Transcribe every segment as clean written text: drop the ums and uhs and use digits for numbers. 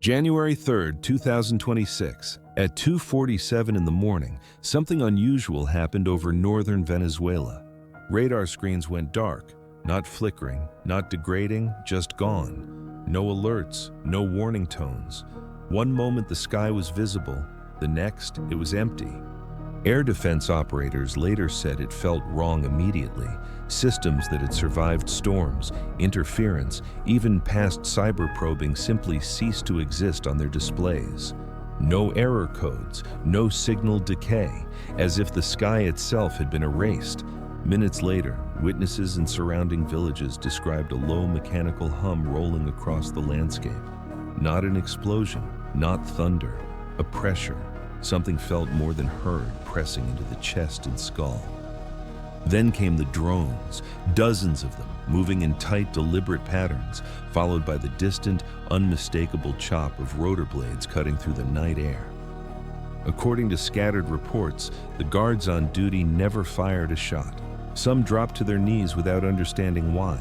January 3rd, 2026, at 2:47 in the morning, something unusual happened over northern Venezuela. Radar screens went dark, not flickering, not degrading, just gone. No alerts, no warning tones. One moment the sky was visible, the next it was empty. Air defense operators later said it felt wrong immediately. Systems that had survived storms, interference, even past cyber probing simply ceased to exist on their displays. No error codes, no signal decay, as if the sky itself had been erased. Minutes later, witnesses in surrounding villages described a low mechanical hum rolling across the landscape. Not an explosion, not thunder, a pressure. Something felt more than heard pressing into the chest and skull. Then came the drones, dozens of them, moving in tight, deliberate patterns, followed by the distant, unmistakable chop of rotor blades cutting through the night air. According to scattered reports, the guards on duty never fired a shot. Some dropped to their knees without understanding why.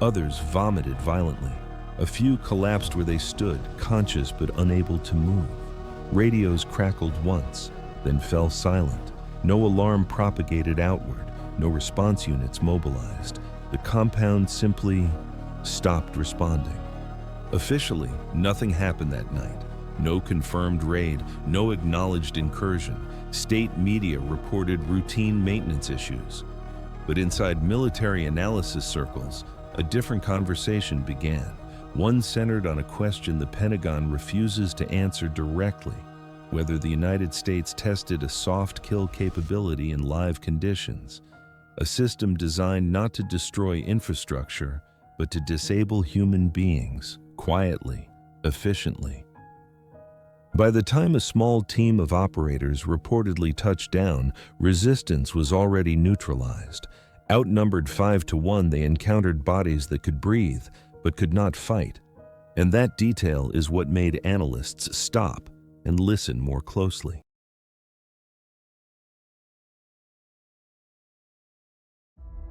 Others vomited violently. A few collapsed where they stood, conscious but unable to move. Radios crackled once, then fell silent. No alarm propagated outward, no response units mobilized. The compound simply stopped responding. Officially, nothing happened that night. No confirmed raid, no acknowledged incursion. State media reported routine maintenance issues. But inside military analysis circles, a different conversation began. One centered on a question the Pentagon refuses to answer directly: whether the United States tested a soft kill capability in live conditions, a system designed not to destroy infrastructure, but to disable human beings, quietly, efficiently. By the time a small team of operators reportedly touched down, resistance was already neutralized. Outnumbered 5-1, they encountered bodies that could breathe, but could not fight. And that detail is what made analysts stop and listen more closely.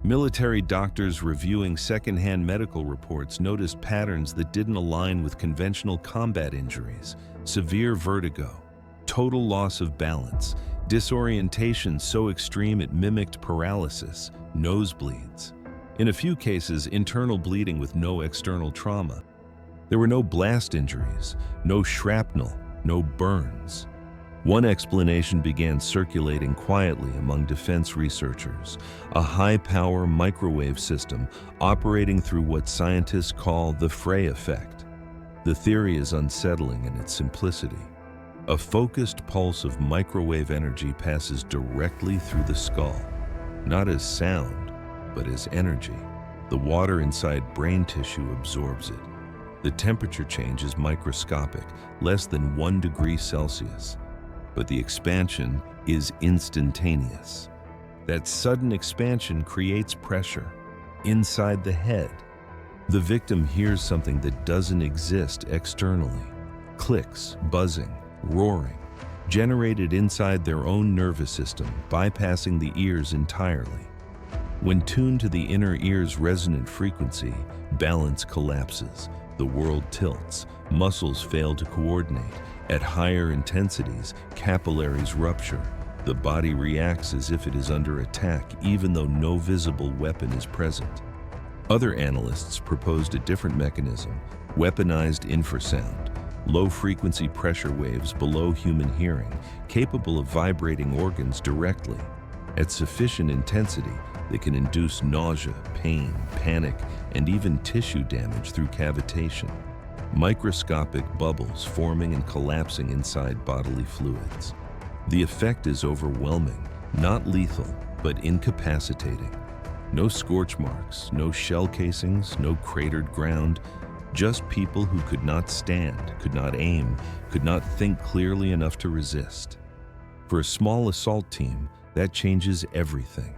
Military doctors reviewing secondhand medical reports noticed patterns that didn't align with conventional combat injuries: severe vertigo, total loss of balance, disorientation so extreme it mimicked paralysis, nosebleeds. In a few cases, internal bleeding with no external trauma. There were no blast injuries, no shrapnel, no burns. One explanation began circulating quietly among defense researchers: a high-power microwave system operating through what scientists call the Frey effect. The theory is unsettling in its simplicity. A focused pulse of microwave energy passes directly through the skull, not as sound, but as energy. The water inside brain tissue absorbs it. The temperature change is microscopic, less than 1 degree Celsius. But the expansion is instantaneous. That sudden expansion creates pressure inside the head. The victim hears something that doesn't exist externally. Clicks, buzzing, roaring, generated inside their own nervous system, bypassing the ears entirely. When tuned to the inner ear's resonant frequency, balance collapses. The world tilts, muscles fail to coordinate. At higher intensities, capillaries rupture. The body reacts as if it is under attack, even though no visible weapon is present. Other analysts proposed a different mechanism: weaponized infrasound, low-frequency pressure waves below human hearing, capable of vibrating organs directly. At sufficient intensity, they can induce nausea, pain, panic, and even tissue damage through cavitation. Microscopic bubbles forming and collapsing inside bodily fluids. The effect is overwhelming, not lethal, but incapacitating. No scorch marks, no shell casings, no cratered ground, just people who could not stand, could not aim, could not think clearly enough to resist. For a small assault team, that changes everything.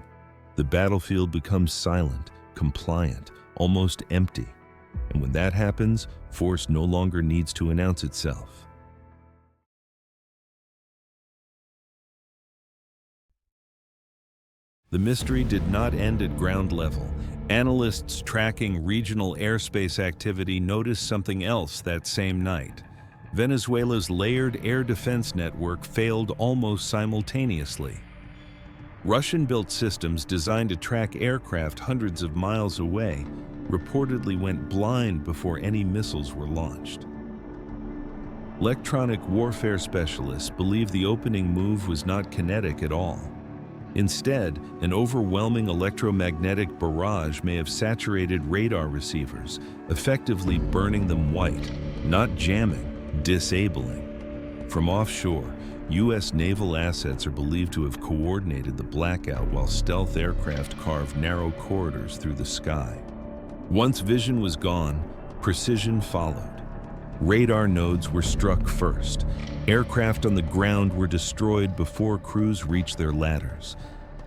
The battlefield becomes silent, compliant, almost empty. And when that happens, force no longer needs to announce itself. The mystery did not end at ground level. Analysts tracking regional airspace activity noticed something else that same night. Venezuela's layered air defense network failed almost simultaneously. Russian-built systems designed to track aircraft hundreds of miles away reportedly went blind before any missiles were launched. Electronic warfare specialists believe the opening move was not kinetic at all. Instead, an overwhelming electromagnetic barrage may have saturated radar receivers, effectively burning them white, not jamming, disabling. From offshore, U.S. naval assets are believed to have coordinated the blackout while stealth aircraft carved narrow corridors through the sky. Once vision was gone, precision followed. Radar nodes were struck first. Aircraft on the ground were destroyed before crews reached their ladders.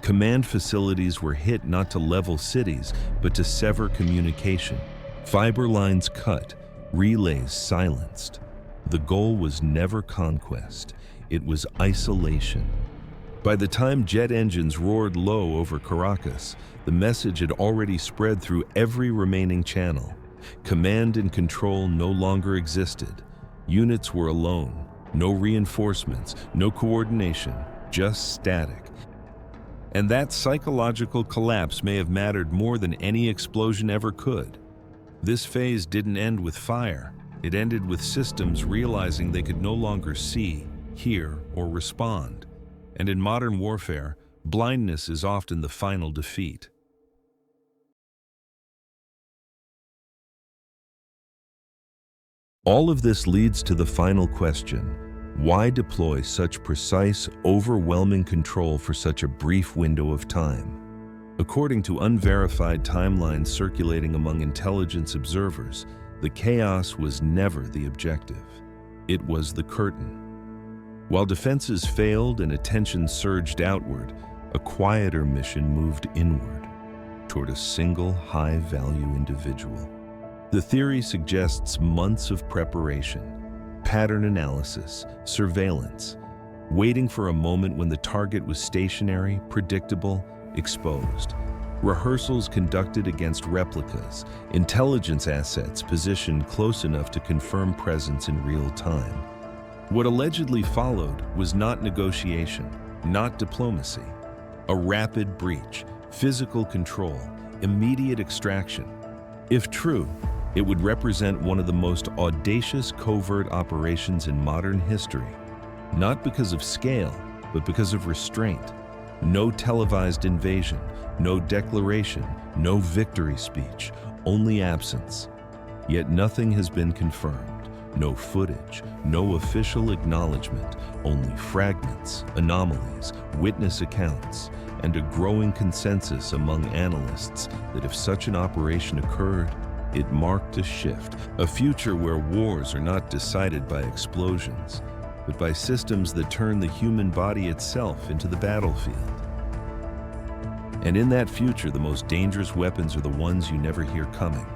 Command facilities were hit not to level cities, but to sever communication. Fiber lines cut, relays silenced. The goal was never conquest, it was isolation. By the time jet engines roared low over Caracas, the message had already spread through every remaining channel. Command and control no longer existed. Units were alone. No reinforcements, no coordination, just static. And that psychological collapse may have mattered more than any explosion ever could. This phase didn't end with fire. It ended with systems realizing they could no longer see, hear, or respond. And in modern warfare, blindness is often the final defeat. All of this leads to the final question: why deploy such precise, overwhelming control for such a brief window of time? According to unverified timelines circulating among intelligence observers, the chaos was never the objective. It was the curtain. While defenses failed and attention surged outward, a quieter mission moved inward, toward a single high-value individual. The theory suggests months of preparation, pattern analysis, surveillance, waiting for a moment when the target was stationary, predictable, exposed. Rehearsals conducted against replicas, intelligence assets positioned close enough to confirm presence in real time. What allegedly followed was not negotiation, not diplomacy. A rapid breach, physical control, immediate extraction. If true, it would represent one of the most audacious covert operations in modern history, not because of scale, but because of restraint. No televised invasion, no declaration, no victory speech, only absence. Yet nothing has been confirmed, no footage, no official acknowledgement, only fragments, anomalies, witness accounts, and a growing consensus among analysts that if such an operation occurred, it marked a shift, a future where wars are not decided by explosions, but by systems that turn the human body itself into the battlefield. And in that future, the most dangerous weapons are the ones you never hear coming.